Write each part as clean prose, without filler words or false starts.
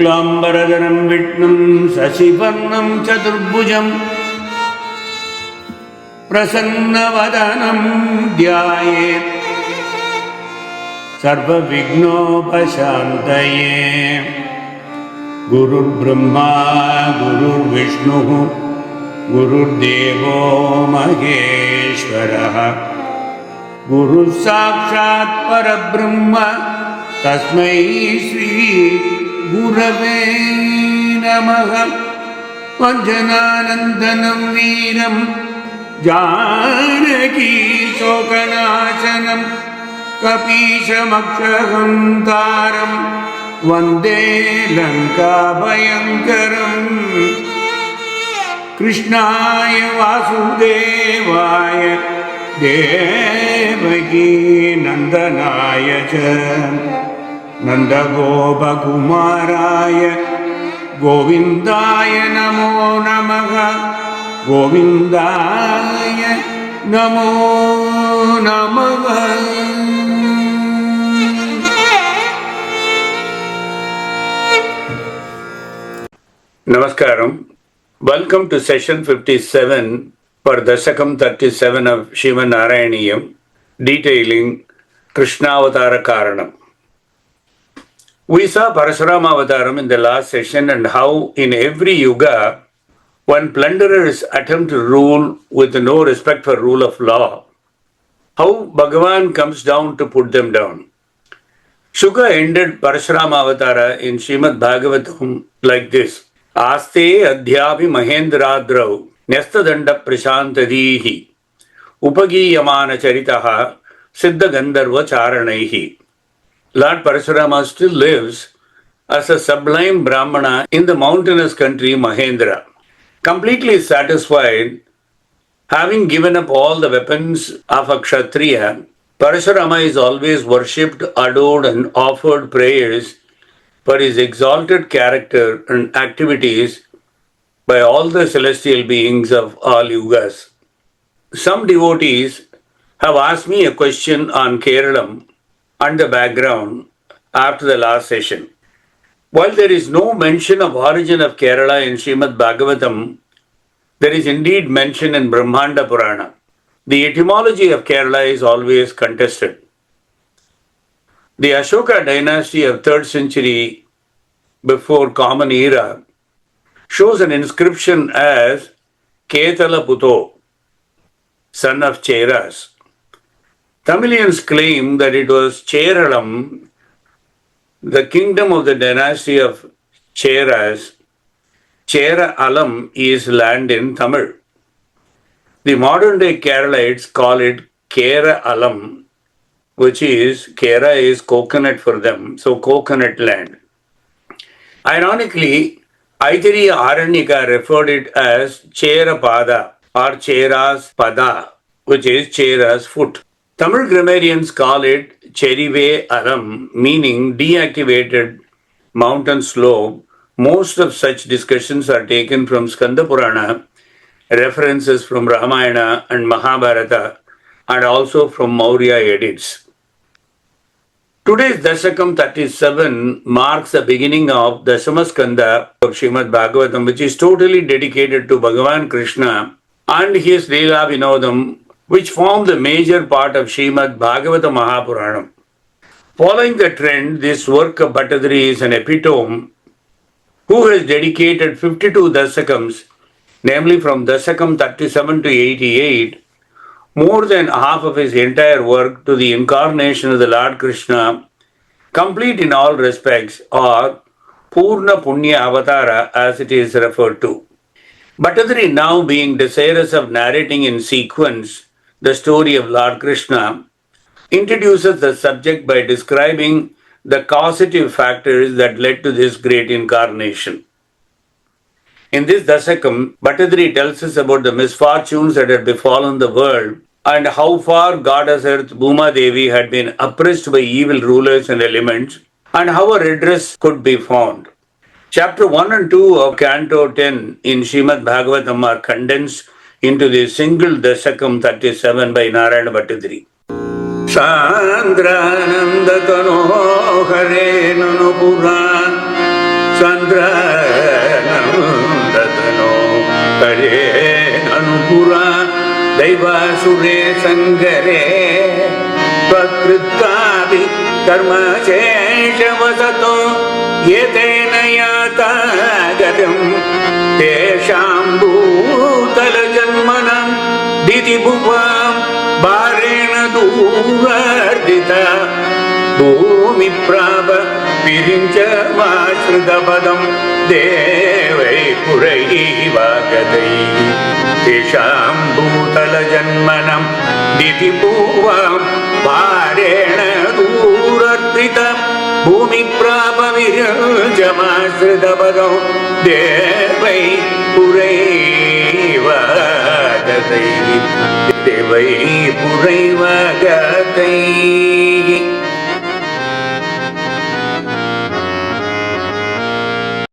शुक्लाम्बरधरं विष्णुं शशिवर्णं चतुर्भुजं प्रसन्नवदनं ध्यायेत् सर्वविघ्नोपशान्तये। गुरुर्ब्रह्मा गुरुर्विष्णुः गुरुर्देवो महेश्वरः गुरुः साक्षात् परब्रह्म तस्मै श्री गुरवे नमः। वञ्जनानन्दनं वीरं जानकी शोकनाशनं कपीशमक्षहन्तारं वन्दे लङ्काभयङ्करम्। कृष्णाय वासुदेवाय देवकी नन्दनाय च नन्दगोपकुमाराय गोविन्दाय नमो नमः। गोविन्दाय नमो नमः। Namaskaram. Welcome to session 57 for Dasakam 37 of Narayaneeyam, detailing Krishņāvatāra-Kāraņam. We saw Parashurama Avataram in the last session and how in every yuga, when plunderers attempt to rule with no respect for rule of law, how Bhagavan comes down to put them down. Shuka ended Parashurama Avatara in Srimad Bhagavatam like this. Aste adhyapi mahendradrau nestadanda prashantadihi upagiyamana charitaha siddha gandharva charanaihi. Lord Parashurama still lives as a sublime Brahmana in the mountainous country Mahendra. Completely satisfied, having given up all the weapons of a Kshatriya, Parashurama is always worshipped, adored and offered prayers for his exalted character and activities by all the celestial beings of all yugas. Some devotees have asked me a question on Keralam and the background after the last session. While there is no mention of origin of Kerala in Srimad Bhagavatam, there is indeed mention in Brahmanda Purana. The etymology of Kerala is always contested. The Ashoka dynasty of 3rd century before Common Era shows an inscription as Ketala Puto, son of Cheras. Tamilians claim that it was Cheralam, the kingdom of the dynasty of Cheras. Chera Alam is land in Tamil. The modern day Keralites call it Kera Alam, which is, Kera is coconut for them, so coconut land. Ironically, Aitiriya Aranyaka referred it as Chera Pada or Chera's Pada, which is Chera's foot. Tamil grammarians call it Cherive Aram, meaning deactivated mountain slope. Most of such discussions are taken from Skanda Purana, references from Ramayana and Mahabharata, and also from Maurya edits. Today's Dasakam 37 marks the beginning of the Dasamaskanda of Srimad Bhagavatam, which is totally dedicated to Bhagavan Krishna and his Leela Vinodam, which form the major part of Srimad Bhagavata Mahapuranam. Following the trend, this work of Bhattatiri is an epitome who has dedicated 52 Dasakams, namely from Dasakam 37 to 88, more than half of his entire work to the incarnation of the Lord Krishna, complete in all respects, or Purna Punya Avatara as it is referred to. Bhattatiri, now being desirous of narrating in sequence the story of Lord Krishna, introduces the subject by describing the causative factors that led to this great incarnation. In this Dasakam, Bhattatiri tells us about the misfortunes that had befallen the world and how far Goddess Earth Bhuma Devi had been oppressed by evil rulers and elements, and how a redress could be found. Chapter 1 and 2 of Canto 10 in Srimad Bhagavatam are condensed into the single Dasakam 37 by Narayana Bhattatiri. Sandrananda Tano Hare Nanupura Sandranandatano Hare Anupura Daivasure Sangare Prakrittavi Karma Sheshavasato Yetena Yatagatam Tesham Bhutala Janmanam Diti Bhuvam Bharena Durardita Bhumi Prabha Virincha Mashrudabadam Devai Puraivagadai Tesham Bhutala Janmanam Diti Bhuvam Bharena Durardita Bhumi Prabha Virincha Mashrudabadam Devai Puraivagadai Devai Puraivagadai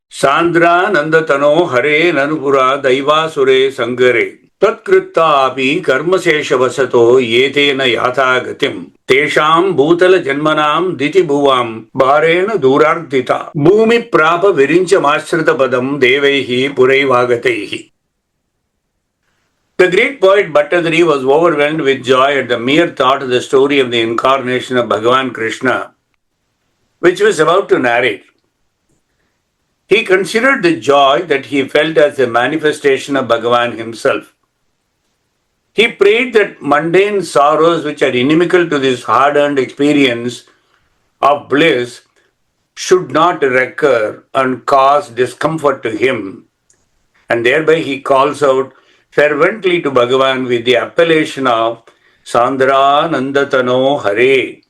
Sandra Nandatano Hare Nanupura Daivasure Sangare Tatkrittapi Karmaseshavasato Yetena Yatagatim Tesham Bhutala Janmanam Diti Bhuvam Bharena Durardita Bhumi Prapa Virincha Mashrita Padam Devehi Puraivagatehi. The great poet Bhattatiri was overwhelmed with joy at the mere thought of the story of the incarnation of Bhagavan Krishna, which he was about to narrate. He considered the joy that he felt as a manifestation of Bhagavan himself. He prayed that mundane sorrows which are inimical to this hard-earned experience of bliss should not recur and cause discomfort to him. And thereby he calls out fervently to Bhagavan with the appellation of Sandra Nandatano Hare.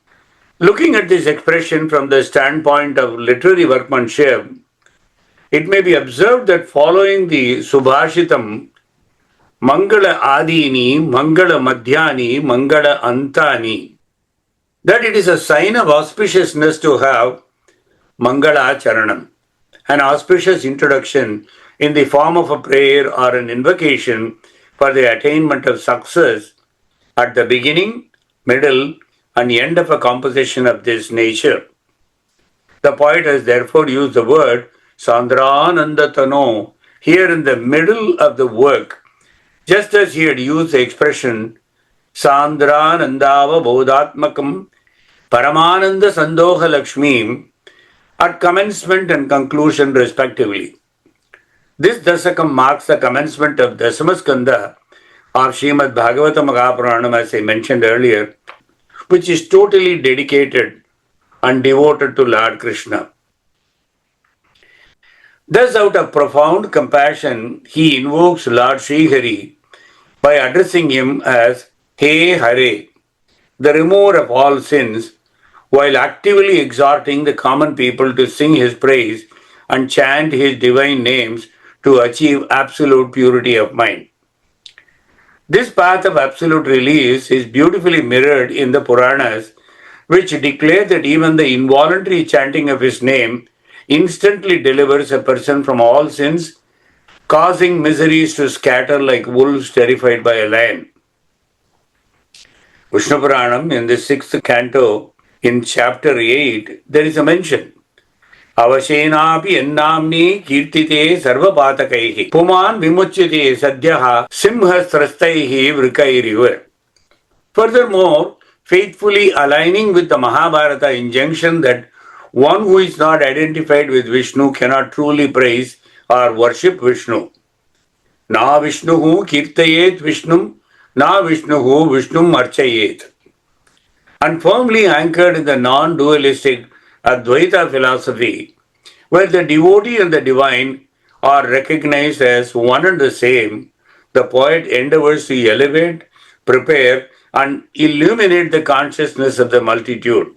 Looking at this expression from the standpoint of literary workmanship, it may be observed that following the Subhashitam, Mangala Adini, Mangala Madhyani, Mangala Antani, that it is a sign of auspiciousness to have Mangala Charanam, an auspicious introduction in the form of a prayer or an invocation for the attainment of success at the beginning, middle, and end of a composition of this nature. The poet has therefore used the word Sandranandatano here in the middle of the work, just as he had used the expression Sandranandava Bodhatmakam Paramananda Sandoha Lakshmi at commencement and conclusion respectively. This Dasakam marks the commencement of Dasamaskanda of Srimad Bhagavata Mahapuranam, as I mentioned earlier, which is totally dedicated and devoted to Lord Krishna. Thus, out of profound compassion, he invokes Lord Srihari by addressing him as He Hare, the remover of all sins, while actively exhorting the common people to sing his praise and chant his divine names to achieve absolute purity of mind. This path of absolute release is beautifully mirrored in the Puranas, which declare that even the involuntary chanting of his name instantly delivers a person from all sins, causing miseries to scatter like wolves terrified by a lion. Vishnu Puranam, in the 6th canto, in chapter 8, there is a mention. Avashenapi ennamni kirtite sarvapatakaih puman vimuchyate sadhyaha simhasrastaihi vrikairiva. Furthermore, faithfully aligning with the Mahabharata injunction that one who is not identified with Vishnu cannot truly praise or worship Vishnu. Na Vishnuhu kirtayet Vishnum, na Vishnuhu Vishnum archayet. And firmly anchored in the non-dualistic Advaita philosophy, where the devotee and the divine are recognized as one and the same, the poet endeavors to elevate, prepare, and illuminate the consciousness of the multitude.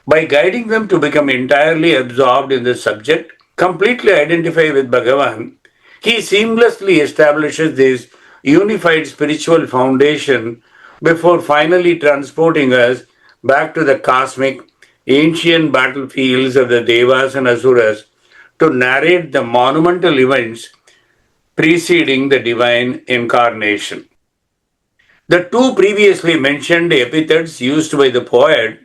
By guiding them to become entirely absorbed in the subject, completely identify with Bhagavan, he seamlessly establishes this unified spiritual foundation before finally transporting us back to the cosmic, ancient battlefields of the Devas and Asuras to narrate the monumental events preceding the divine incarnation. The two previously mentioned epithets used by the poet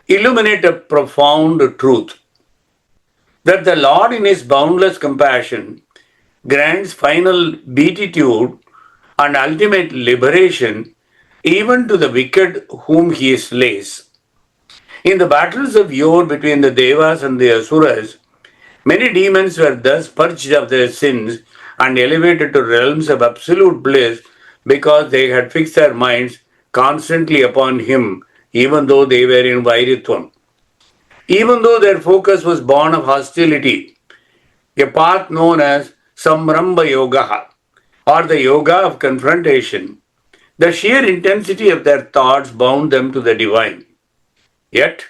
illuminate a profound truth. that the Lord in his boundless compassion grants final beatitude and ultimate liberation even to the wicked whom he slays. In the battles of yore between the Devas and the Asuras, many demons were thus purged of their sins and elevated to realms of absolute bliss because they had fixed their minds constantly upon him, even though they were in Vairitvam. Even though their focus was born of hostility, a path known as Samramba Yoga, or the yoga of confrontation, the sheer intensity of their thoughts bound them to the divine. Yet,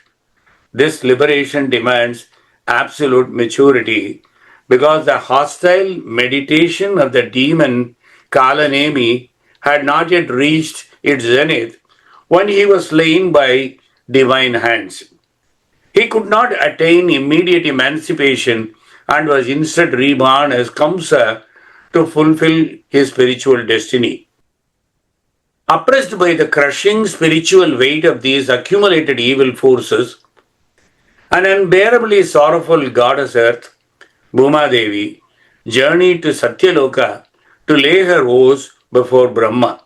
this liberation demands absolute maturity because the hostile meditation of the demon Kalanemi had not yet reached its zenith when he was slain by divine hands. He could not attain immediate emancipation and was instead reborn as Kamsa to fulfill his spiritual destiny. Oppressed by the crushing spiritual weight of these accumulated evil forces, an unbearably sorrowful goddess Earth, Bhuma Devi, journeyed to Satyaloka to lay her woes before Brahma.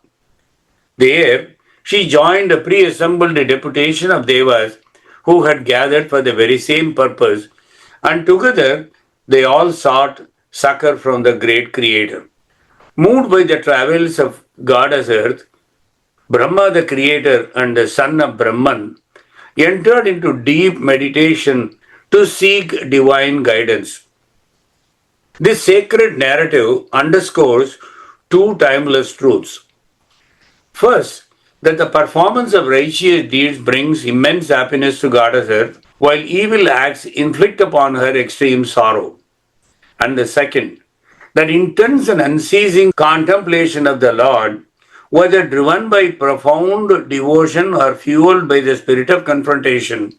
There, she joined a pre-assembled deputation of Devas who had gathered for the very same purpose, and together they all sought succor from the great Creator. Moved by the travels of Goddess Earth, Brahma the Creator and the son of Brahman entered into deep meditation to seek divine guidance. This sacred narrative underscores two timeless truths. First, that the performance of righteous deeds brings immense happiness to Goddess Earth, while evil acts inflict upon her extreme sorrow. And the second, that intense and unceasing contemplation of the Lord, whether driven by profound devotion or fueled by the spirit of confrontation,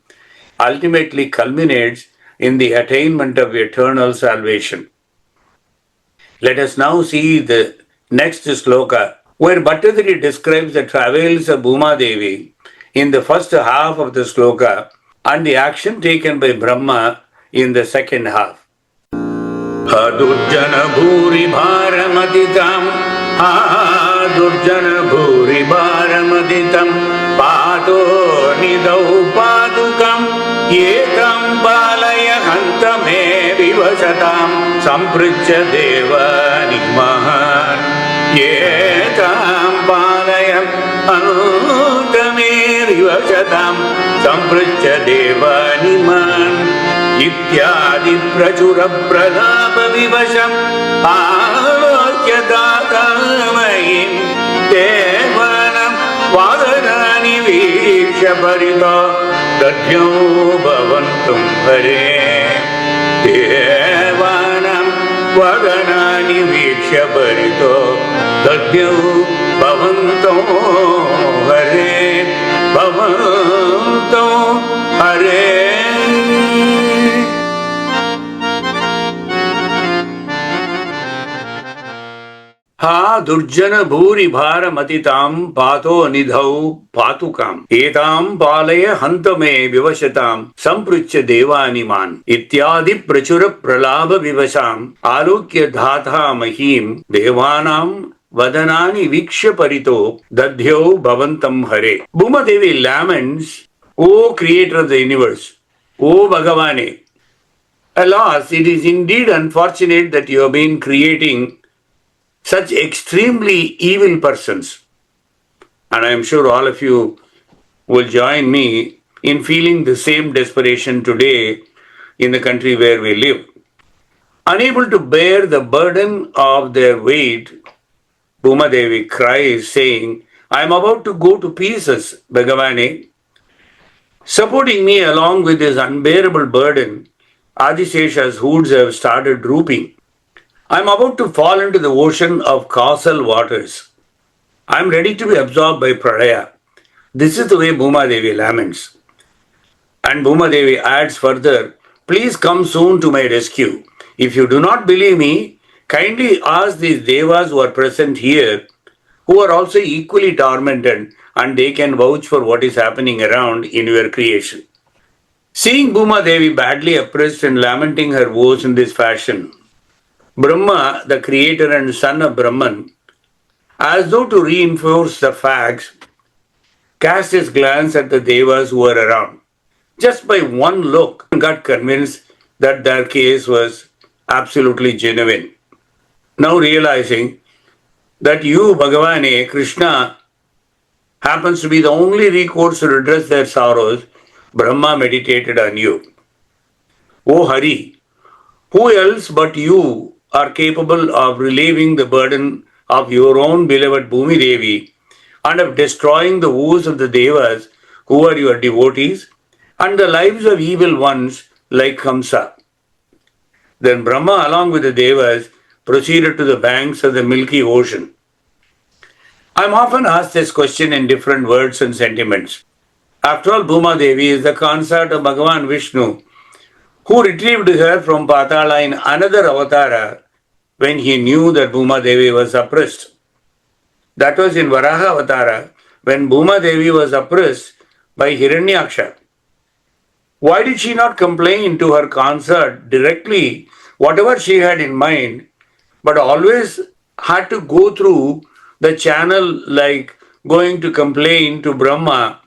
ultimately culminates in the attainment of eternal salvation. Let us now see the next sloka, where Bhattatiri describes the travails of Bhuma Devi in the first half of the sloka and the action taken by Brahma in the second half. Adurjana bhuri bharamaditam, adurjana bhuri bharamaditam, pato nidau padukam, yetam balaya hantame vivashatam, sampriccha deva nimahan. Yetam palayam anutame rivashatam sampriccha devaniman ityadi prachura pralapa vivasham alokya datamayim devanam vadanani viksha parito dadhyo bhavantum hare devanam vadanani viksha parito dadhyo bhavanto hare bhavanto hare. Ha durjana bhuri bhara matitam pato nidhau patukam etam palaya hantame vivashatam sampriccha devaniman ityadi prachura pralabha vivasham alokya dhatha mahim devanam vadanani viksha parito dadhyo bhavantam hare. Bhuma Devi laments, O Creator of the universe, O Bhagavane, alas, it is indeed unfortunate that you have been creating such extremely evil persons. And I am sure all of you will join me in feeling the same desperation today in the country where we live. Unable to bear the burden of their weight, Bhuma Devi cries, saying, I am about to go to pieces, Bhagavane. Supporting me along with this unbearable burden, Adisesha's hoods have started drooping. I am about to fall into the ocean of causal waters. I am ready to be absorbed by Pralaya. This is the way Bhuma Devi laments. And Bhuma Devi adds further, please come soon to my rescue. If you do not believe me, kindly ask these devas who are present here, who are also equally tormented, and they can vouch for what is happening around in your creation. Seeing Bhuma Devi badly oppressed and lamenting her woes in this fashion, Brahma, the creator and son of Brahman, as though to reinforce the facts, cast his glance at the devas who were around. Just by one look, got convinced that their case was absolutely genuine. Now realizing that you, Bhagavane, Krishna, happens to be the only recourse to redress their sorrows, Brahma meditated on you. O Hari, who else but you are capable of relieving the burden of your own beloved Bhumi Devi and of destroying the woes of the Devas who are your devotees and the lives of evil ones like Kamsa? Then Brahma, along with the Devas, proceeded to the banks of the milky ocean. I am often asked this question in different words and sentiments. After all, Bhuma Devi is the consort of Bhagavan Vishnu, who retrieved her from Patala in another avatara when he knew that Bhuma Devi was oppressed. That was in Varaha Avatara, when Bhuma Devi was oppressed by Hiranyaksha. Why did she not complain to her consort directly whatever she had in mind, but always had to go through the channel like going to complain to Brahma,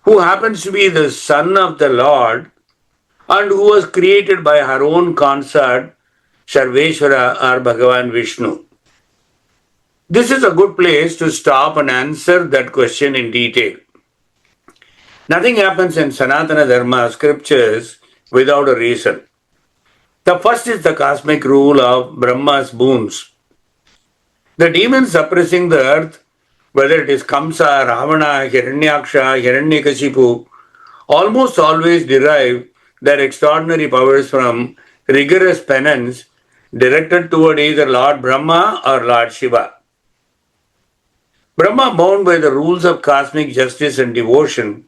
who happens to be the son of the Lord and who was created by her own consort, Sarveshwara or Bhagavan Vishnu? This is a good place to stop and answer that question in detail. Nothing happens in Sanatana Dharma scriptures without a reason. The first is the cosmic rule of Brahma's boons. The demons suppressing the earth, whether it is Kamsa, Ravana, Hiranyaksha, Hiranyakashipu, almost always derive their extraordinary powers from rigorous penance directed toward either Lord Brahma or Lord Shiva. Brahma, bound by the rules of cosmic justice and devotion,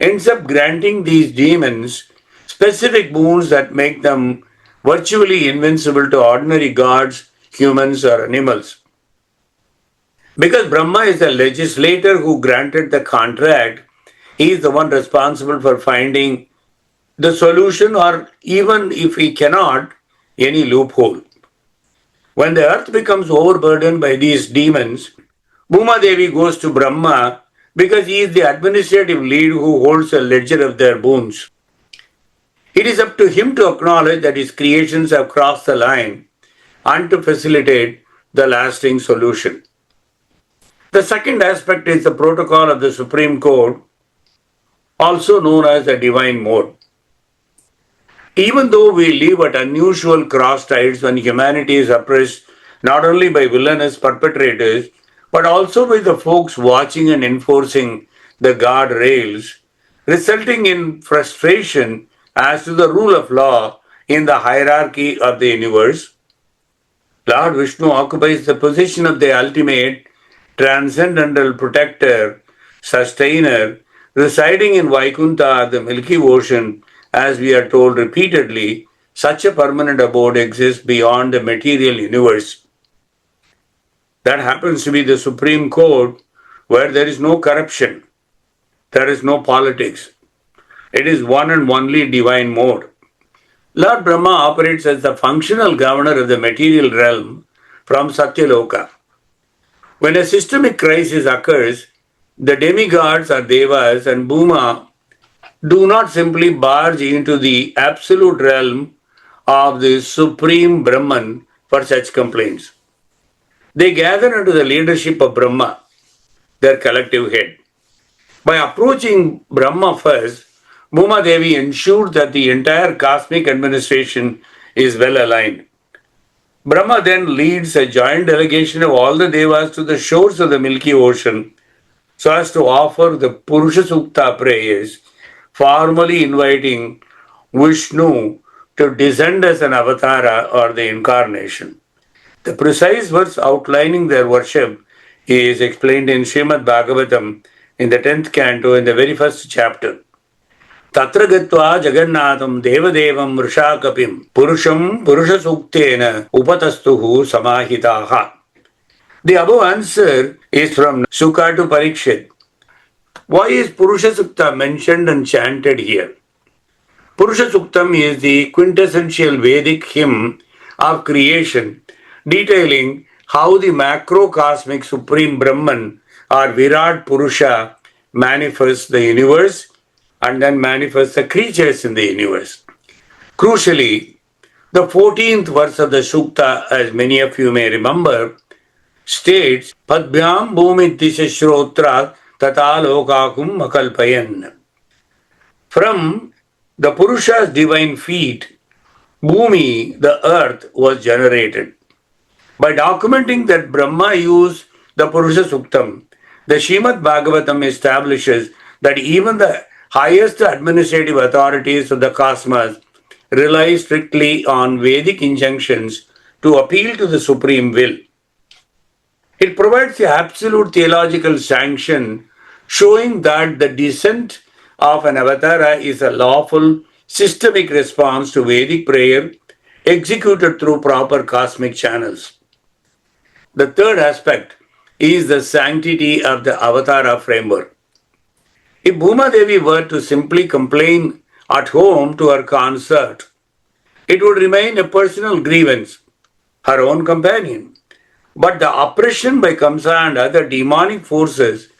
ends up granting these demons specific boons that make them virtually invincible to ordinary gods, humans, or animals. Because Brahma is the legislator who granted the contract, he is the one responsible for finding the solution, or even if he cannot, any loophole. When the earth becomes overburdened by these demons, Bhuma Devi goes to Brahma because he is the administrative lead who holds the ledger of their boons. It is up to him to acknowledge that his creations have crossed the line and to facilitate the lasting solution. The second aspect is the protocol of the Supreme Court, also known as the divine mode. Even though we live at unusual cross tides when humanity is oppressed not only by villainous perpetrators, but also by the folks watching and enforcing the guardrails, resulting in frustration as to the rule of law in the hierarchy of the universe, Lord Vishnu occupies the position of the ultimate transcendental protector, sustainer, residing in Vaikuntha, the Milky Ocean. As we are told repeatedly, such a permanent abode exists beyond the material universe. That happens to be the Supreme Court, where there is no corruption, there is no politics. It is one and only divine mode. Lord Brahma operates as the functional governor of the material realm from Satyaloka. When a systemic crisis occurs, the demigods or devas and Bhuma do not simply barge into the absolute realm of the Supreme Brahman for such complaints. They gather under the leadership of Brahma, their collective head. By approaching Brahma first, Bhuma Devi ensured that the entire cosmic administration is well aligned. Brahma then leads a joint delegation of all the devas to the shores of the Milky Ocean so as to offer the Purusha Sukta prayers, formally inviting Vishnu to descend as an avatara or the incarnation. The precise verse outlining their worship is explained in Srimad Bhagavatam in the 10th canto in the very first chapter. Tatra gatva jagannatham devadevam vrishakapim purusham purusha suktena upatastuhu samahitaha. The above answer is from Sukha to Parikshit. Why is Purusha Sukta mentioned and chanted here? Purusha Suktam is the quintessential Vedic hymn of creation, detailing how the macrocosmic Supreme Brahman or Virat Purusha manifests the universe and then manifests the creatures in the universe. Crucially, the 14th verse of the Sukta, as many of you may remember, states, Padbhyam bhumi dishashrotra tata lokakum akalpayan. From the Purusha's divine feet, Bhumi, the earth, was generated. By documenting that Brahma used the Purusha Suktam, the Srimad Bhagavatam establishes that even the highest administrative authorities of the cosmos rely strictly on Vedic injunctions to appeal to the supreme will. It provides the absolute theological sanction showing that the descent of an avatara is a lawful, systemic response to Vedic prayer executed through proper cosmic channels. The third aspect is the sanctity of the avatara framework. If Bhuma Devi were to simply complain at home to her consort, it would remain a personal grievance, her own companion. But the oppression by Kamsa and other demonic forces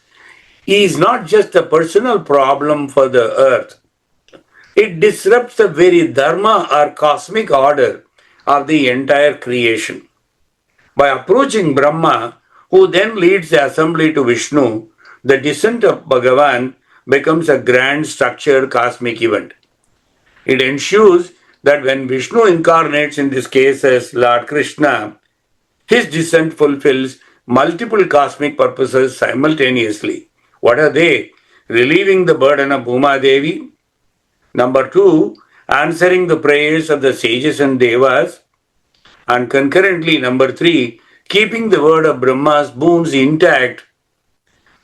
is not just a personal problem for the earth. It disrupts the very dharma or cosmic order of the entire creation. By approaching Brahma, who then leads the assembly to Vishnu, the descent of Bhagavan becomes a grand structured cosmic event. It ensures that when Vishnu incarnates, in this case as Lord Krishna, his descent fulfills multiple cosmic purposes simultaneously. What are they? Relieving the burden of Bhuma Devi. Number 2, answering the prayers of the sages and devas. And concurrently, number 3, keeping the word of Brahma's boons intact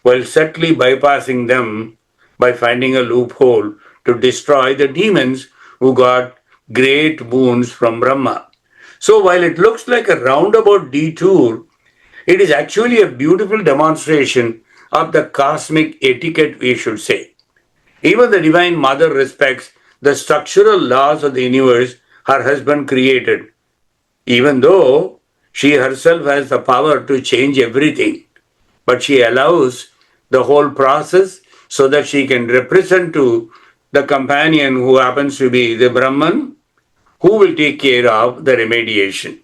while subtly bypassing them by finding a loophole to destroy the demons who got great boons from Brahma. So while it looks like a roundabout detour, it is actually a beautiful demonstration of the cosmic etiquette, we should say. Even the Divine Mother respects the structural laws of the universe her husband created, even though she herself has the power to change everything. But she allows the whole process so that she can represent to the companion who happens to be the Brahman, who will take care of the remediation.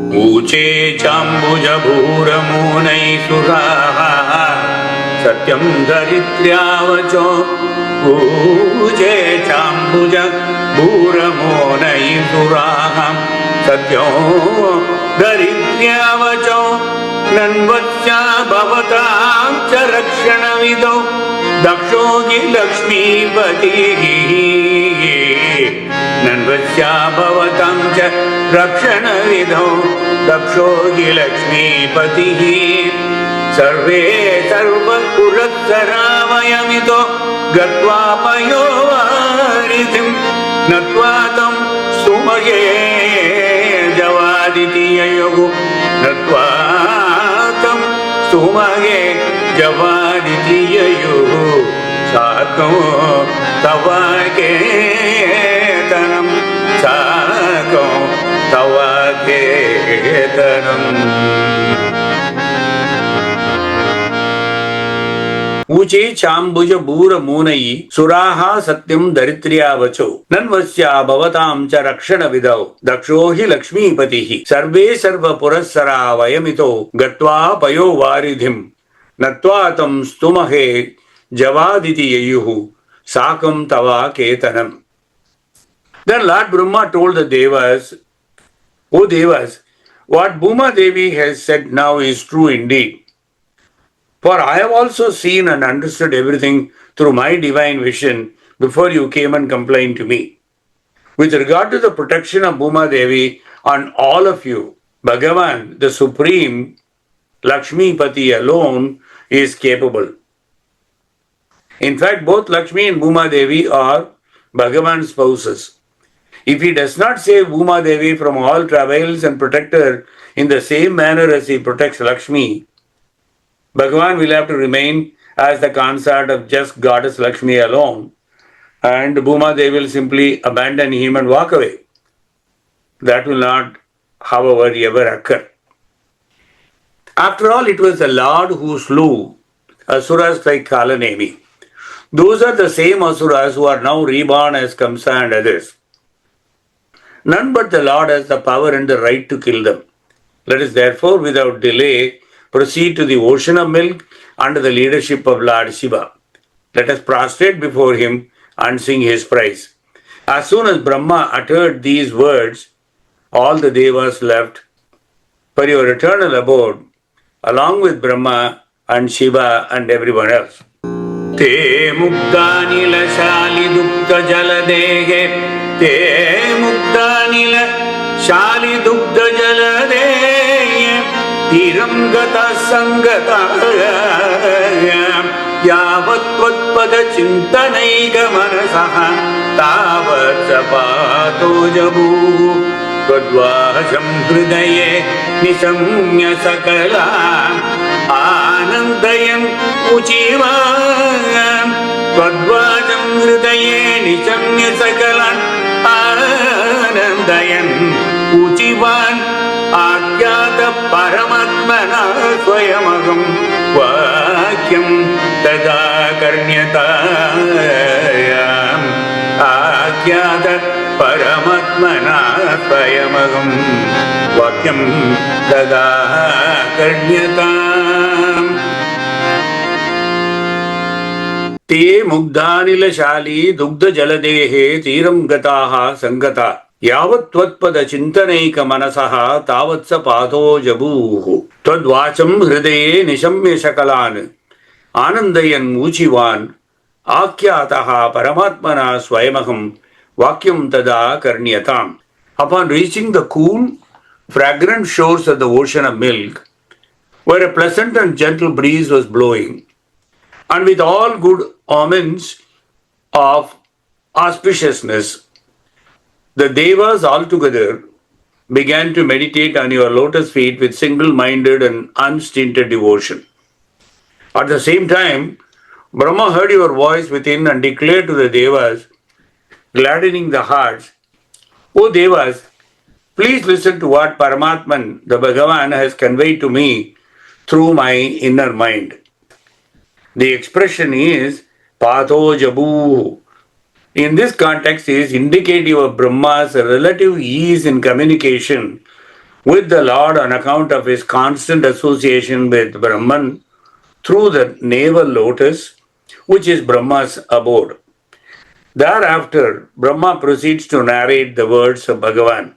Uche chambuja bhura munai suraha satyam darityavacho. Uche chambuja bhura munai suraha satyam darityavacho. Nanvatsya bhavatam cha rakshana vido dakshogi lakshmipatihi. Nanvatsya bhavatam cha rakshana vido dakshogi lakshmipatihi. Sarve sarva puratsaramayamito gatva payovaridhim natvatam sumage javaditiyayogu natvatam sumage javaditiyayogu sakam tavake tanam sakam tavake tanam. Uche chambuja bhura munai suraha satyam daritriyavacho nanvasya bhavatam cha rakshana vidau dakshohi lakshmipatihi sarve sarva purassara vayamito gatva payo varidhim natvatam stumahe javaditi yayuhu sakam tava ketanam. Then Lord Brahma told the Devas, O Devas, what Bhuma Devi has said now is true indeed. For I have also seen and understood everything through my divine vision before you came and complained to me. With regard to the protection of Bhuma Devi on all of you, Bhagavan, the Supreme Lakshmipati alone is capable. In fact, both Lakshmi and Bhuma Devi are Bhagavan's spouses. If he does not save Bhuma Devi from all travails and protect her in the same manner as he protects Lakshmi, Bhagavan will have to remain as the consort of just Goddess Lakshmi alone. and Bhuma, they will simply abandon him and walk away. That will not, however, ever occur. After all, it was the Lord who slew Asuras like Kalanemi. Those are the same Asuras who are now reborn as Kamsa and others. None but the Lord has the power and the right to kill them. Let us therefore, without delay, proceed to the ocean of milk under the leadership of Lord Shiva. Let us prostrate before him and sing his praise. As soon as Brahma uttered these words, all the Devas left for your eternal abode, along with Brahma and Shiva and everyone else. Te muktanila shali dukta jaladehe, te muktanila shali dukta jaladehe, tiram gata sangata yavatvatpada chintanaiga manasaha tavat sapato jabu tadvajam hridaye nisamya sakala anandayan uchivam tadvajam hridaye nisamya sakala anandayan uchivan akyata paramatmana swayamagam vakyam tada karnyatayam akyata paramatmana swayamagam vakyam tada karnyatam. Te mugdhanila shali dugdha jaladehe tiram gataha sangata yavat tvatpada chintanaika manasaha tavatsa patho jabuhu tadvacham hridaye nishamya shakalan anandayan uchivan akyataha paramatmana swayamaham vakyam tada karnyatam. Upon reaching the cool, fragrant shores of the ocean of milk, where a pleasant and gentle breeze was blowing, and with all good omens of auspiciousness, the Devas altogether began to meditate on your lotus feet with single-minded and unstinted devotion. At the same time, Brahma heard your voice within and declared to the Devas, gladdening the hearts, O Devas, please listen to what Paramatman, the Bhagavan, has conveyed to me through my inner mind. The expression is Patho Jabu. In this context, is indicative of Brahma's relative ease in communication with the Lord on account of his constant association with Brahman through the navel lotus, which is Brahma's abode. Thereafter, Brahma proceeds to narrate the words of Bhagavan.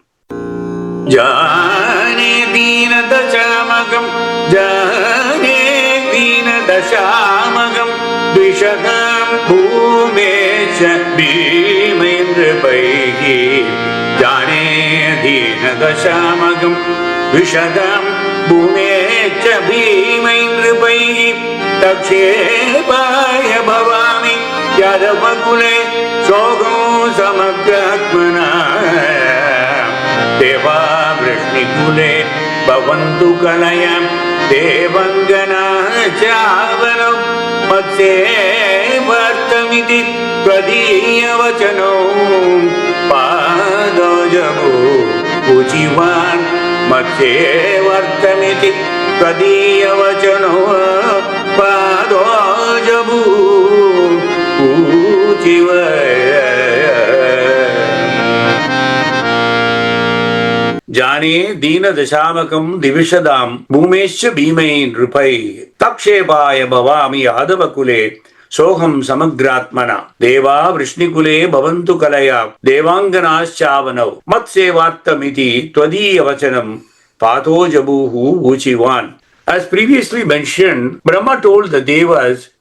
Jane dina dashamagam, Jane dina dashamagam, Dvishadam bhumecha bhimendripaihi. Jane dina dashamagam, Dvishadam bhumecha bhimendripaihi. Takshepaya bhavami yadavakule Sogo samagratmana Deva vrishnikule Bhavantu kalayam Devangana chavanam Matse vartamiti Tvadiya vachano Pado jabu Uchivan Matse vartamiti Tvadiya vachano Pado jabu Jane dina dashamakam divishadam bhumescha bhimain rupai takshepaya bhavami adavakule soham samagratmana deva vrishnikule bhavantu kalaya devanganas chavanav matsevartamiti tvadiya vachanam patho jabuhu uchivan. As previously mentioned, Brahma told the Devas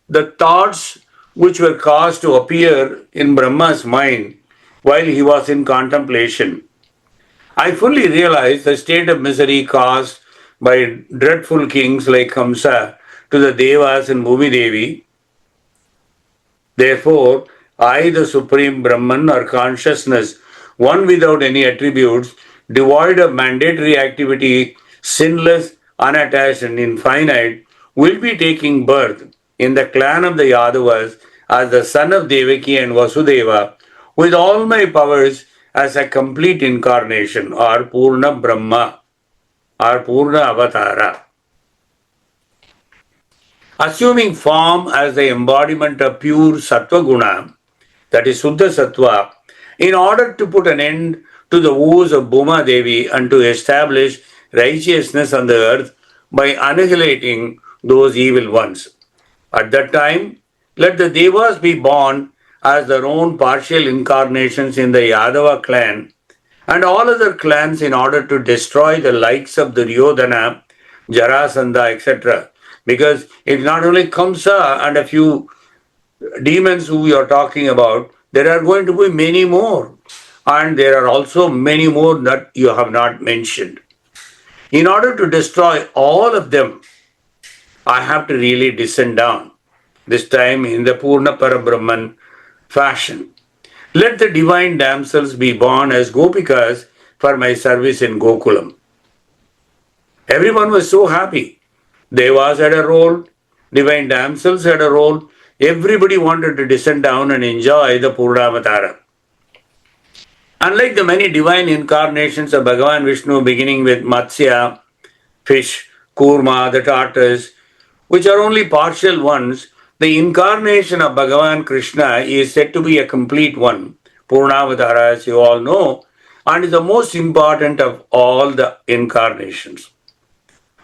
the thoughts which were caused to appear in Brahma's mind while he was in contemplation. I fully realize the state of misery caused by dreadful kings like Kamsa to the Devas and Bhumi Devi. Therefore, I, the Supreme Brahman or consciousness, one without any attributes, devoid of mandatory activity, sinless, unattached and infinite, will be taking birth in the clan of the Yadavas as the son of Devaki and Vasudeva with all my powers as a complete incarnation or Purna Brahma or Purna Avatara. Assuming form as the embodiment of pure Sattva Guna, that is Suddha Sattva, in order to put an end to the woes of Bhuma Devi and to establish righteousness on the earth by annihilating those evil ones. At that time, let the Devas be born as their own partial incarnations in the Yadava clan and all other clans in order to destroy the likes of Duryodhana, Jarasandha, etc. Because it's not only Kamsa and a few demons who we are talking about, there are going to be many more. And there are also many more that you have not mentioned. In order to destroy all of them, I have to really descend down, this time in the Purna Parabrahman fashion. Let the divine damsels be born as Gopikas for my service in Gokulam. Everyone was so happy. Devas had a role, divine damsels had a role. Everybody wanted to descend down and enjoy the Purnavatara. Unlike the many divine incarnations of Bhagavan Vishnu, beginning with Matsya, fish, Kurma, the tortoise, which are only partial ones, the incarnation of Bhagavan Krishna is said to be a complete one, Purnavatara, as you all know, and is the most important of all the incarnations.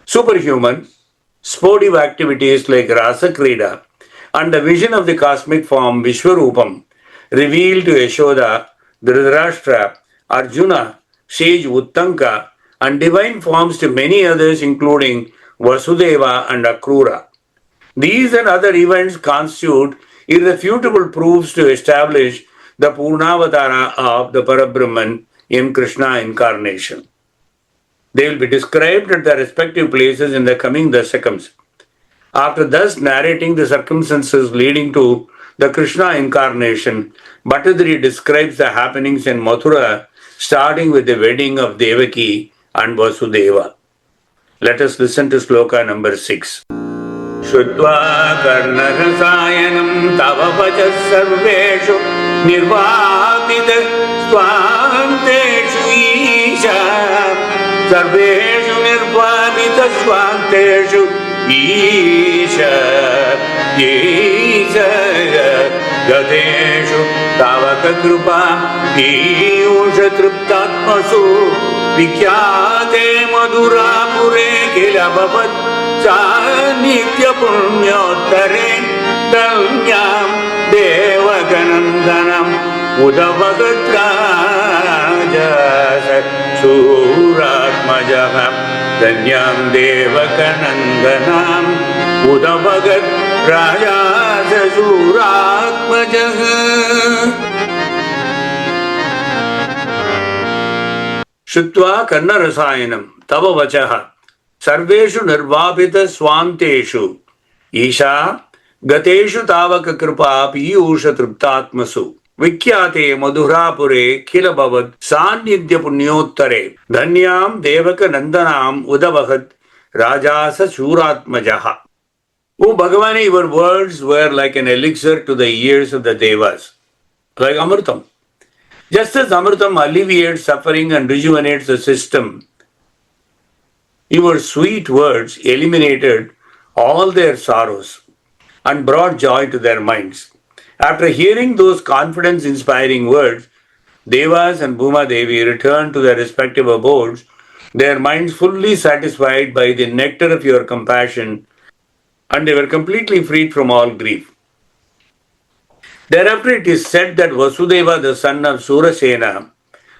Superhuman, sportive activities like Rasa Krida and the vision of the cosmic form Vishwarupam revealed to Yashoda, Dhritarashtra, Arjuna, sage Uttanka, and divine forms to many others including Vasudeva and Akrura. These and other events constitute irrefutable proofs to establish the Purnavatara of the Parabrahman in Krishna incarnation. They will be described at their respective places in the coming Dasakams. After thus narrating the circumstances leading to the Krishna incarnation, Bhattatiri describes the happenings in Mathura, starting with the wedding of Devaki and Vasudeva. Let us listen to sloka number 6. Shruttva karnarasayanam tava vachas sarveshu nirvapita swanteshu isha sarveshu nirvapita swanteshu isha Gadeshu Tavaka Krupa Piyusha Triptatmasu Vikyate Madhurapure Kilabhavat Sanitya Punyottare Danyam Devakanandanam Udavagatraja Suratmajaham Danyam Devakanandanam Udavagat Raja Suratmajah Shutva Karna Rasayanam Tava Vachaha Sarveshu Nirvapita Swanteshu Isha Gateshu Tavaka Kripa Piyusha Triptatmasu Vikyate Madhurapure Kilabhavat Sannidhya Punyottare Dhanyam Devaka Nandanam Udavahat Rajasa Suratmajaha. O Bhagavani, your words were like an elixir to the ears of the Devas, like Amritam. Just as Amritam alleviates suffering and rejuvenates the system, your sweet words eliminated all their sorrows and brought joy to their minds. After hearing those confidence-inspiring words, Devas and Bhuma Devi returned to their respective abodes, their minds fully satisfied by the nectar of your compassion, and they were completely freed from all grief. Thereafter it is said that Vasudeva, the son of Surasena,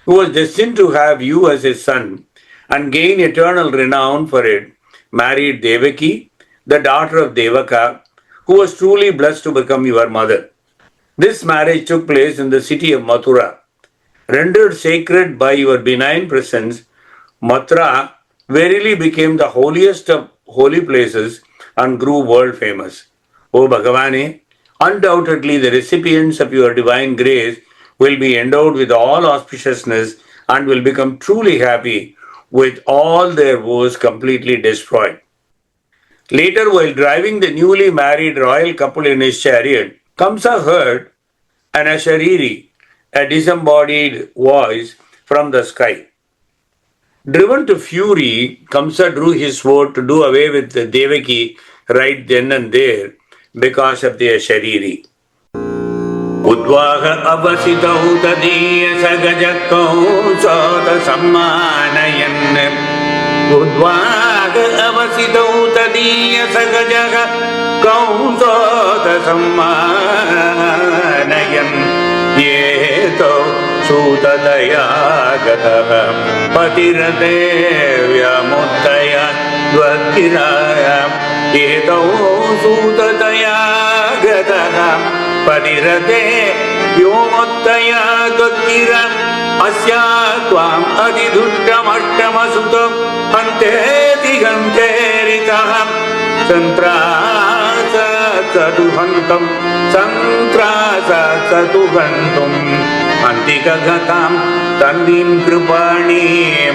who was destined to have you as his son and gain eternal renown for it, married Devaki, the daughter of Devaka, who was truly blessed to become your mother. This marriage took place in the city of Mathura. Rendered sacred by your benign presence, Mathura verily became the holiest of holy places and grew world famous. O Bhagavane, undoubtedly the recipients of your divine grace will be endowed with all auspiciousness and will become truly happy with all their woes completely destroyed. Later, while driving the newly married royal couple in his chariot, Kamsa heard an ashariri, a disembodied voice from the sky. Driven to fury, Kamsa drew his sword to do away with the Devaki right then and there because of the ashariri. Udvaha avasitau tadiya sagajakau sota sammanayan. Udvaha avasitau tadiya sagajakau sota sammanayan. Yeto sutadaya gataha patirate vyamuttaya dvakiraya. Yeto sutadaya gataha patirate vyamuttaya dvakiraya. Asya tvam adiduttam ashtamasutam anteti ganteritaham santrasa saduhantam santrasa saduhantam antikagatam tanvim kripani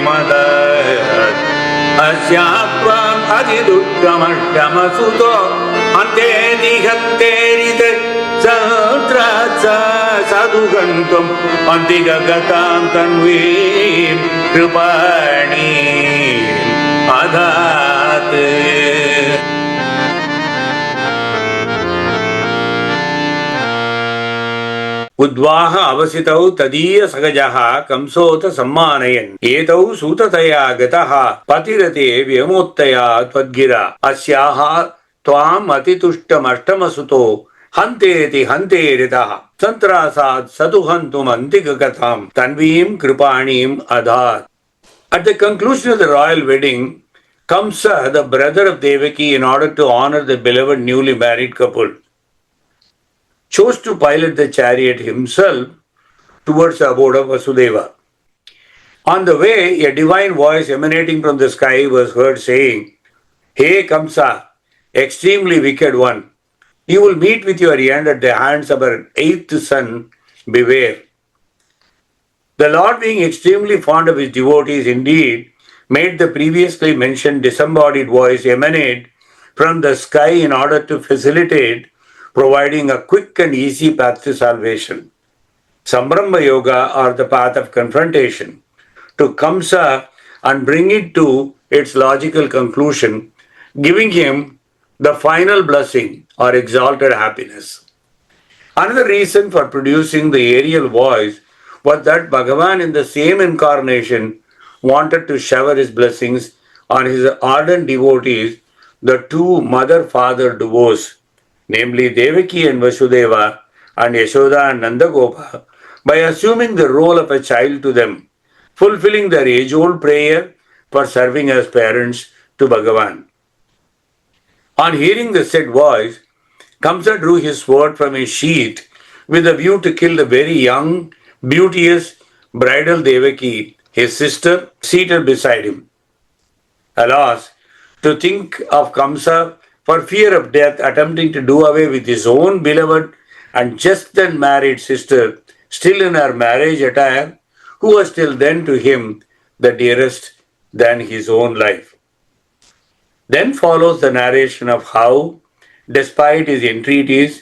madat. Asya tvam adiduttam ashtamasuto anteti ganterite santrasa saduhantam antikagatam tanvim kripani madat. Udvaha avasitau tadiya sagajaha kamsota sammanayan. Etau sutataya gataha patirate vyamuttaya tvadgira. Asyaha tvam atitushtam ashtamasuto hanteti hanteritaha santrasad saduhantum antikagatam tanvim kripanim adhat. At the conclusion of the royal wedding, Kamsa, the brother of Devaki, in order to honor the beloved newly married couple, chose to pilot the chariot himself towards the abode of Vasudeva. On the way, a divine voice emanating from the sky was heard saying, "Hey Kamsa, extremely wicked one, you will meet with your end at the hands of our eighth son, beware." The Lord, being extremely fond of his devotees, indeed made the previously mentioned disembodied voice emanate from the sky in order to facilitate providing a quick and easy path to salvation. Sambrahma Yoga, or the path of confrontation, to Kamsa and bring it to its logical conclusion, giving him the final blessing or exalted happiness. Another reason for producing the aerial voice was that Bhagavan in the same incarnation wanted to shower his blessings on his ardent devotees, the two mother-father duos, namely Devaki and Vasudeva and Yashoda and Nandagopa, by assuming the role of a child to them, fulfilling their age-old prayer for serving as parents to Bhagavan. On hearing the said voice, Kamsa drew his sword from his sheath with a view to kill the very young, beauteous, bridal Devaki, his sister, seated beside him. Alas, to think of Kamsa, for fear of death, attempting to do away with his own beloved and just then married sister, still in her marriage attire, who was till then to him the dearest than his own life. Then follows the narration of how, despite his entreaties,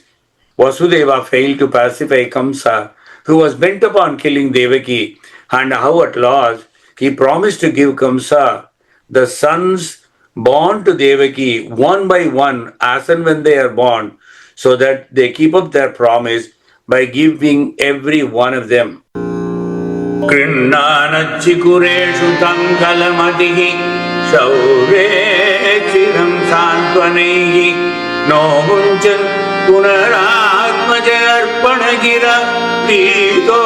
Vasudeva failed to pacify Kamsa, who was bent upon killing Devaki, and how at last he promised to give Kamsa the sons born to Devaki one by one as and when they are born, so that they keep up their promise by giving every one of them. Krishnaanaachikureshu tankalamatihi shaure chiram santvanehi no munchan punaratmajarpanagira prito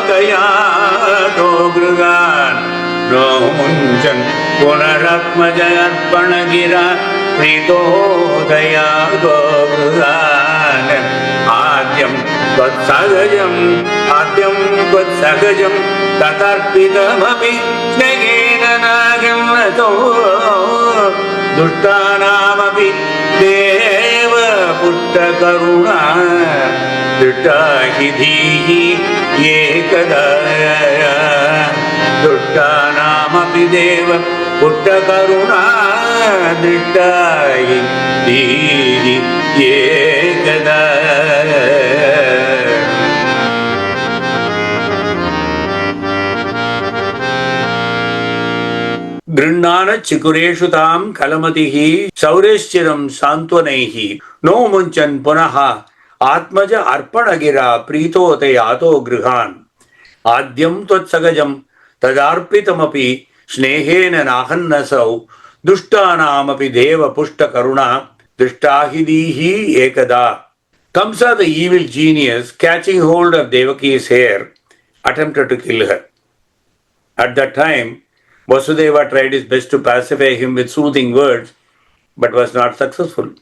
tayato grugan no munchan punaratmajarpanagira prito tayato grugan adyam त्वत्सहजं ततर्पितमपि स्नेहेन नागम्यतो दुष्टानामपि देव पुट्टकरुणा दृष्टा हि धीः एकदा दुष्टानामपि देव पुट्टकरुणा दृष्टा हि धीः एकदा Grindana chikureshu tam kalamatihi saureshchiram santvanaihi no munchan punaha atmaja arpanagira pritote yato grihan adyam tvatsagajam tadarpitamapi snehena nahannasau dushtanamapi deva pushta karuna drishtahidihi ekada. Kamsa, the evil genius, catching hold of Devaki's hair, attempted to kill her. At that time, Vasudeva tried his best to pacify him with soothing words, but was not successful.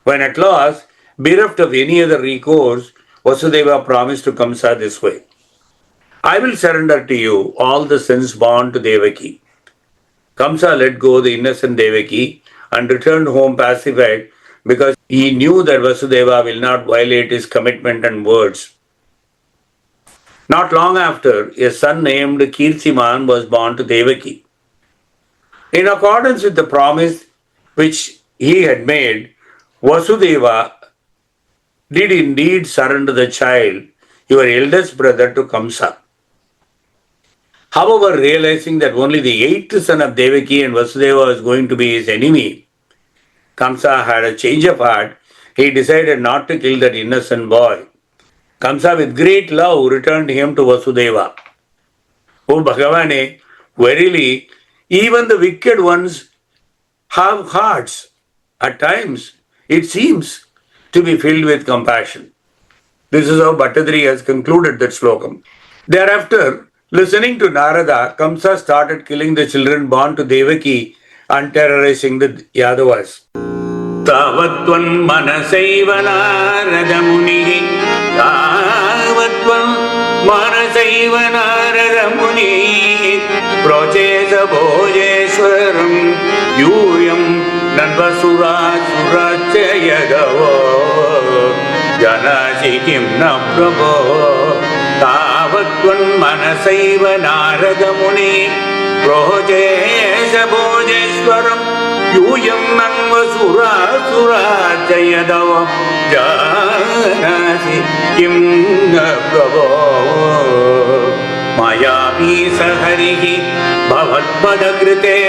When at last, bereft of any other recourse, Vasudeva promised to Kamsa this way: I will surrender to you all the sins born to Devaki. Kamsa let go the innocent Devaki and returned home pacified because he knew that Vasudeva will not violate his commitment and words. Not long after, a son named Kirtiman was born to Devaki. In accordance with the promise which he had made, Vasudeva did indeed surrender the child, your eldest brother, to Kamsa. However, realizing that only the eighth son of Devaki and Vasudeva was going to be his enemy, Kamsa had a change of heart. He decided not to kill that innocent boy. Kamsa, with great love, returned him to Vasudeva. O Bhagavane, verily, even the wicked ones have hearts. At times, it seems to be filled with compassion. This is how Bhattatiri has concluded that slokam. Thereafter, listening to Narada, Kamsa started killing the children born to Devaki and terrorizing the Yadavas. Tavatvan manasaiva narada munihi Tavatvan manasaiva narada munihi Prochesa bhojeshwaram yuyam nanvasura surachayadavo janasi kimna prabho Tavatvan manasaiva narada munihi Prochesa bhojeshwaram Yuyam nanvasura surachayadava janasi kimna prabho Mayavi saharihi bhavatpadakrite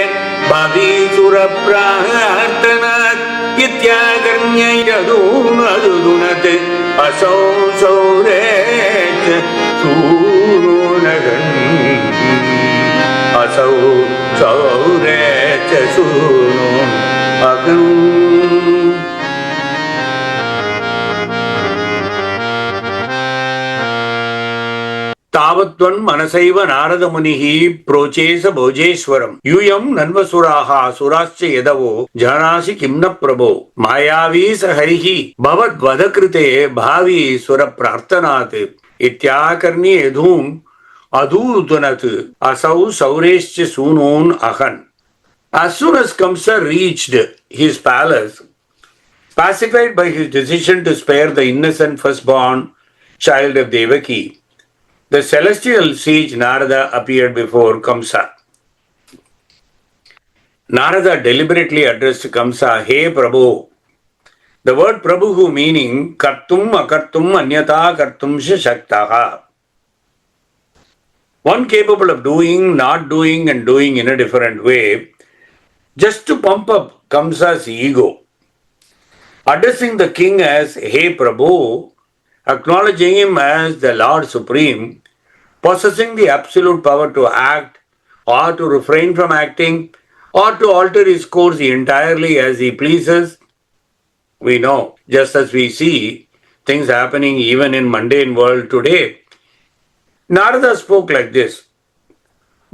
bhavisura prartanat ityagarnya yadunadunate asau saurech sununagan asau saurech sununagan Tavatvan manasaiva narada munihi prochesa bhojeshwaram yuyam nanvasuraha surascha yadavo janasi kimna prabho mayavi saharihi bhavat vadakrite bhavi sura prartanat ityakarni edhum adurtunat asau saurescha sunun ahan. As soon as Kamsa reached his palace, pacified by his decision to spare the innocent firstborn child of Devaki, the celestial sage Narada appeared before Kamsa. Narada deliberately addressed Kamsa, Hey Prabhu. The word Prabhu meaning Kartum Akartum Anyata Kartum Shaktaha. One capable of doing, not doing and doing in a different way, just to pump up Kamsa's ego. Addressing the king as Hey Prabhu, acknowledging him as the Lord Supreme, possessing the absolute power to act or to refrain from acting or to alter his course entirely as he pleases. We know, just as we see things happening even in mundane world today. Narada spoke like this: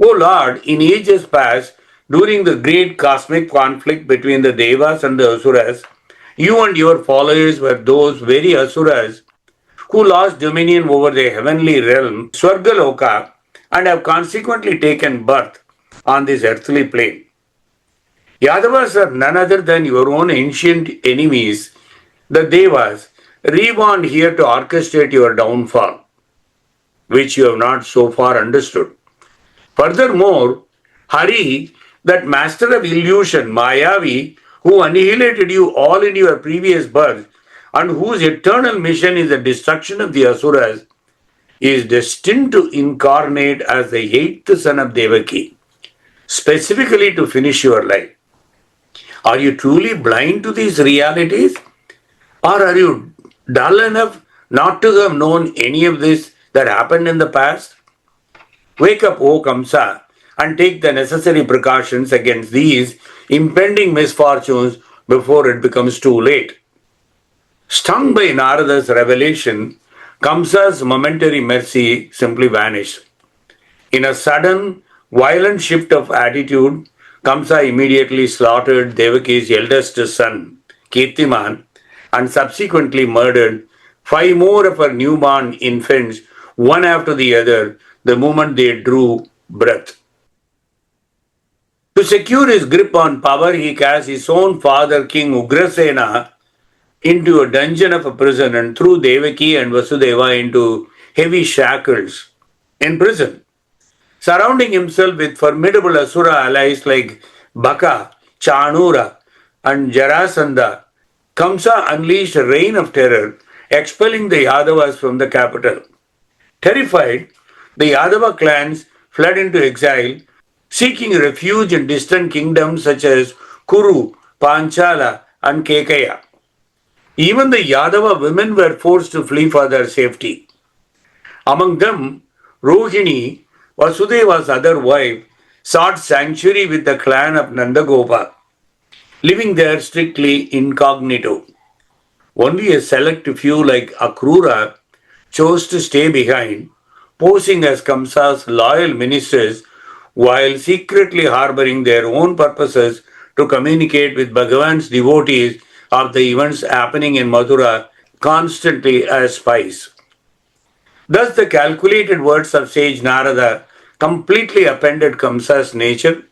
O Lord, in ages past, during the great cosmic conflict between the Devas and the Asuras, you and your followers were those very Asuras who lost dominion over the heavenly realm, Swargaloka, and have consequently taken birth on this earthly plane. Yadavas are none other than your own ancient enemies, the Devas, reborn here to orchestrate your downfall, which you have not so far understood. Furthermore, Hari, that master of illusion, Mayavi, who annihilated you all in your previous birth, and whose eternal mission is the destruction of the Asuras, is destined to incarnate as the eighth son of Devaki, specifically to finish your life. Are you truly blind to these realities? Or are you dull enough not to have known any of this that happened in the past? Wake up, O Kamsa, and take the necessary precautions against these impending misfortunes before it becomes too late. Stung by Narada's revelation, Kamsa's momentary mercy simply vanished. In a sudden, violent shift of attitude, Kamsa immediately slaughtered Devaki's eldest son, Kirtiman, and subsequently murdered 5 more of her newborn infants, one after the other, the moment they drew breath. To secure his grip on power, he cast his own father, King Ugrasena, into a dungeon of a prison and threw Devaki and Vasudeva into heavy shackles in prison. Surrounding himself with formidable Asura allies like Baka, Chanura, and Jarasandha, Kamsa unleashed a reign of terror, expelling the Yadavas from the capital. Terrified, the Yadava clans fled into exile, seeking refuge in distant kingdoms such as Kuru, Panchala, and Kekaya. Even the Yadava women were forced to flee for their safety. Among them, Rohini, Vasudeva's other wife, sought sanctuary with the clan of Nandagopa, living there strictly incognito. Only a select few like Akrura chose to stay behind, posing as Kamsa's loyal ministers while secretly harboring their own purposes to communicate with Bhagavan's devotees of the events happening in Mathura constantly as spies. Thus, the calculated words of sage Narada completely appended Kamsa's nature,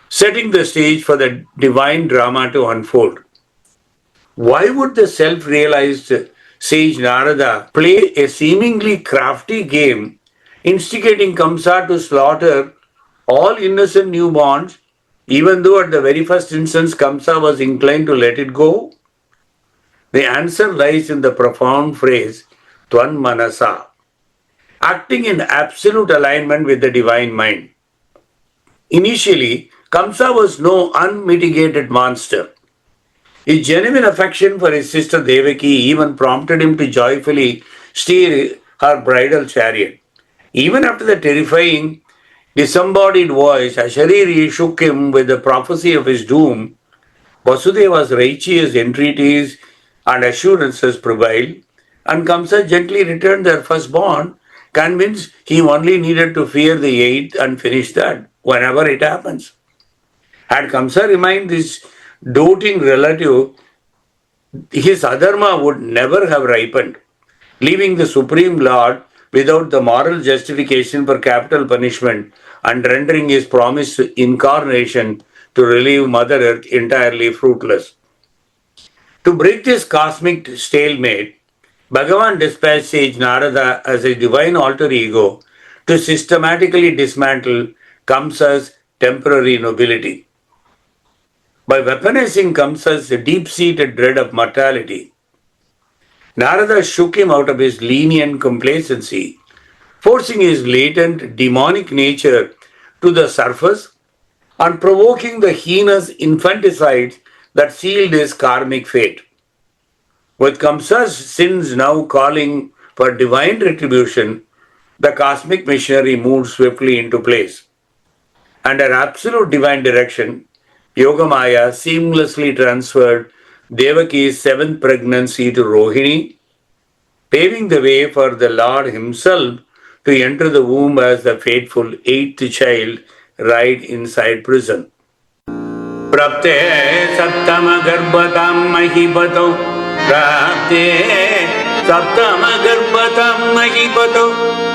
setting the stage for the divine drama to unfold. Why would the self-realized sage Narada play a seemingly crafty game, instigating Kamsa to slaughter all innocent newborns, even though at the very first instance Kamsa was inclined to let it go? The answer lies in the profound phrase, Tvan Manasa, acting in absolute alignment with the divine mind. Initially, Kamsa was no unmitigated monster. His genuine affection for his sister Devaki even prompted him to joyfully steer her bridal chariot. Even after the terrifying, disembodied voice, Ashariri shook him with the prophecy of his doom, Vasudeva's righteous entreaties and assurances prevailed, and Kamsa gently returned their firstborn, convinced he only needed to fear the eighth and finish that whenever it happens. Had Kamsa remained this doting relative, his adharma would never have ripened, leaving the Supreme Lord without the moral justification for capital punishment and rendering his promised incarnation to relieve Mother Earth entirely fruitless. To break this cosmic stalemate, Bhagavan dispatched sage Narada as a divine alter ego to systematically dismantle Kamsa's temporary nobility. By weaponizing Kamsa's deep-seated dread of mortality, Narada shook him out of his lenient complacency, forcing his latent demonic nature to the surface and provoking the heinous infanticide that sealed his karmic fate. With Kamsa's sins now calling for divine retribution, the cosmic machinery moved swiftly into place. Under absolute divine direction, Yogamaya seamlessly transferred Devaki's 7th pregnancy to Rohini, paving the way for the Lord himself to enter the womb as the fateful 8th child right inside prison. Prapte saptama garbhatam mahipato Prapte saptama garbhatam mahipato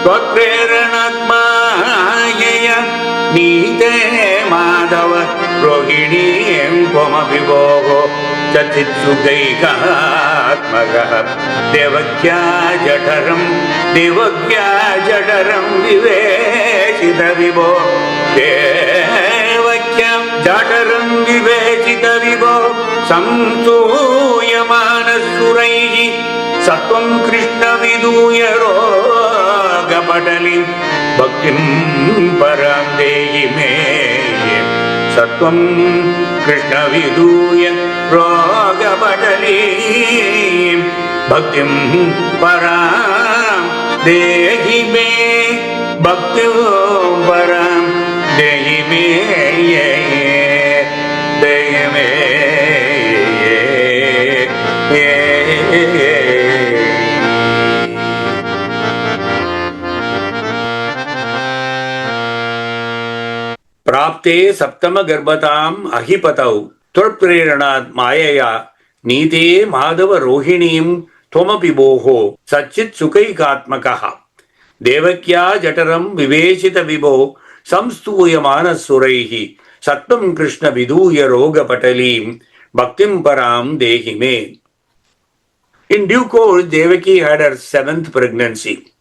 Tvatpreranatmayaya Nite Madhava Rohini Pamavivoho Chatitsugaikatmaga Devakya Jataram Viveshita Vivo Devakya Jataram Viveshita Vivo Samsuyamana Sustuyamanasuraiji Sattvam Krishna Viduya Rogapatalim Bhaktim Param Dehi Me Sattvam Krishna Viduya Rogapatalim Bhaktim Param Dehi Me Bhaktim Param Dehi Me Dehi Me प्राप्ते सप्तम गर्भताम अहिपतौ त्वत्प्रेरणात् मायया नीते माधव रोहिणीं त्वमपि भोः सच्चित् सुखैकात्मकः देवक्या जठरं विवेशित विभो संस्तूयमानसुरैः सत्वं कृष्ण विदूय रोगपटलीं भक्तिं परां देहि मे. In due course, Devaki had her 7th pregnancy.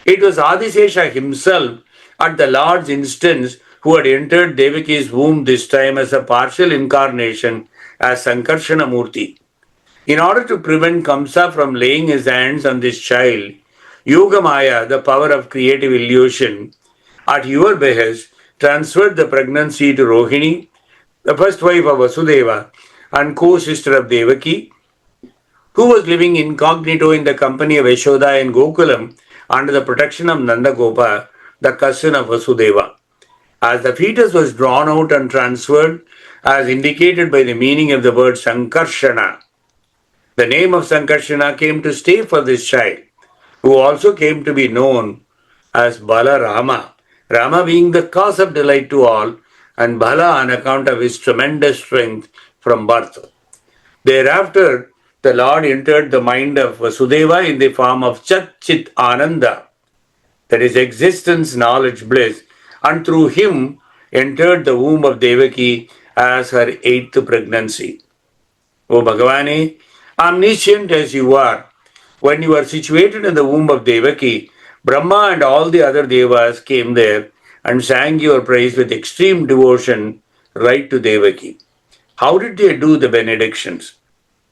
It was Adisesha himself, at the Lord's instance, who had entered Devaki's womb this time as a partial incarnation as Sankarshana Murti. In order to prevent Kamsa from laying his hands on this child, Yogamaya, the power of creative illusion, at your behest, transferred the pregnancy to Rohini, the first wife of Vasudeva and co-sister of Devaki, who was living incognito in the company of Yashoda in Gokulam under the protection of Nandagopa, the cousin of Vasudeva. As the fetus was drawn out and transferred, as indicated by the meaning of the word Sankarshana, the name of Sankarshana came to stay for this child, who also came to be known as Balarama, Rama being the cause of delight to all, and Bala on account of his tremendous strength from birth. Thereafter, the Lord entered the mind of Vasudeva in the form of Chat Chit Ananda, that is existence, knowledge, bliss, and through him entered the womb of Devaki as her 8th pregnancy. O Bhagavane, omniscient as you are, when you are situated in the womb of Devaki, Brahma and all the other devas came there and sang your praise with extreme devotion right to Devaki. How did they do the benedictions?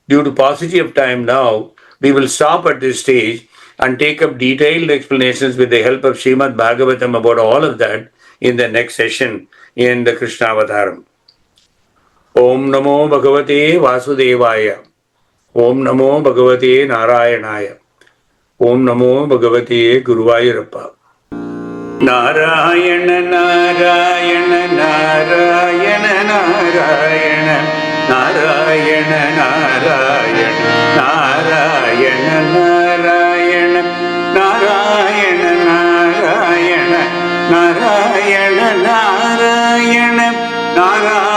Due to paucity of time now, we will stop at this stage and take up detailed explanations with the help of Srimad Bhagavatam about all of that in the next session in the Krishṇāvataram. Om Namo Bhagavate Vasudevaya. Om Namo Bhagavate Narayanaya. Om Namo Bhagavate GuruBhakti. Narayana Narayana Narayana Narayana Narayana Narayana Narayana Narayana Narayana Narayana Narayana Narayana Narayana